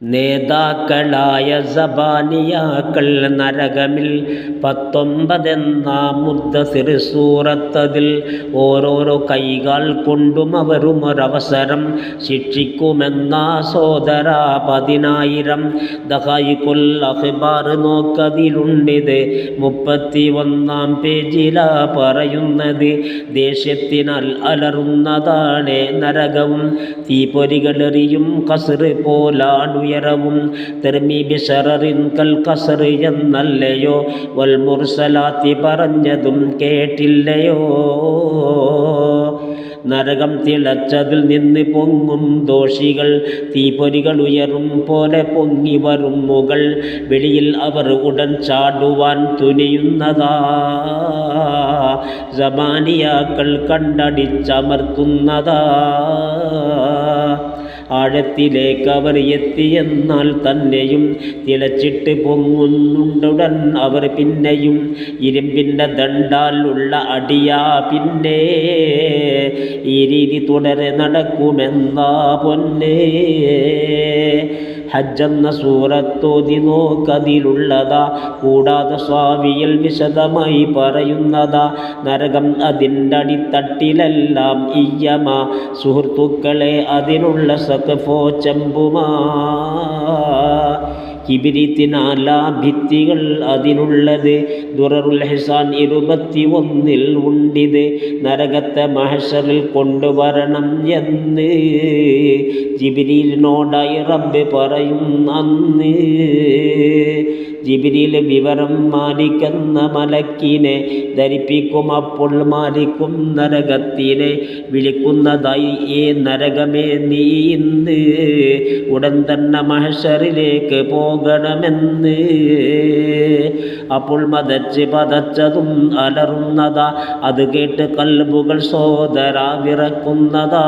നേതാക്കളായ സബാനിയാക്കൾ നരകമിൽ 19 മുദ്ദസിർ സൂറത്തതിൽ ഓരോരോ കൈകൾ കൊണ്ടും അവരും ഒരവസരം ശിക്ഷിക്കുമെന്ന സോദര 10,000 ദഖായിഖുൽ അഖ്ബാർ നോക്കതിലുണ്ടിത് 31 പേജിലാ പറയുന്നത്. ദേഷ്യത്തിനാൽ അലറുന്നതാണ് നരകവും, തീപ്പൊരികളെറിയും കസർ പോലാണു ഉയരവും. തെർമി ബിശററിൻ കൽ കസർ എന്നല്ലയോ വൽ മുർസലാത്തി പറഞ്ഞതും കേട്ടില്ലയോ. നരകം തിളച്ചതിൽ നിന്ന് പൊങ്ങും ദോഷികൾ, തീപ്പൊരികൾ ഉയരും പോലെ പൊങ്ങി വരും മുകൾ. വെളിയിൽ അവർ ഉടൻ ചാടുവാൻ തുനിയുന്നതാ, സബാനിയാക്കൾ കണ്ടടിച്ചമർത്തുന്നതാ. ആഴത്തിലേക്ക് അവർ എത്തിയെന്നാൽ തന്നെയും തിളച്ചിട്ട് പൊങ്ങുന്നുണ്ടുടൻ അവർ പിന്നെയും. ഇരുമ്പിൻ്റെ ദണ്ടാലുള്ള അടിയാ പിന്നെ ഈ രീതി തുടരെ നടക്കുമെന്നാ പൊന്നേ. ഹജ്ജെന്ന സൂറത്തോതി നോക്കതിലുള്ളതാ, കൂടാതെ സ്വാവിയിൽ വിശദമായി പറയുന്നതാ. നരകം അതിൻ്റെ അടിത്തട്ടിലെല്ലാം ഇയ്യമാ, സുഹൃത്തുക്കളെ അതിനുള്ള സഖഫോ ചെമ്പുമാ. കിബിരിത്തിനാലാ ഭിത്തികൾ അതിനുള്ളത്, ദുററുൽ ഹിസാൻ 21 ഉണ്ടിത്. നരകത്തെ മഹ്ശറിൽ കൊണ്ടുവരണം എന്ന് ജിബ്രീലിനോടായി റബ്ബ് പറയും അന്ന്. ജിബ്രീൽ വിവരം മാലിക്കെന്ന മലക്കിനെ ധരിപ്പിക്കും. അപ്പോൾ മാലിക്കും നരകത്തിനെ വിളിക്കുന്നതായി, ഏ നരകമേ നീ ഇന്ന് ഉടൻ തന്നെ മഹ്ശറിലേക്ക് പോകണമെന്ന്. അപ്പോൾ മതച്ച് പതച്ചതും അലറുന്നതാ, അത് കേട്ട് കൽബുകൾ സോദര വിറക്കുന്നതാ.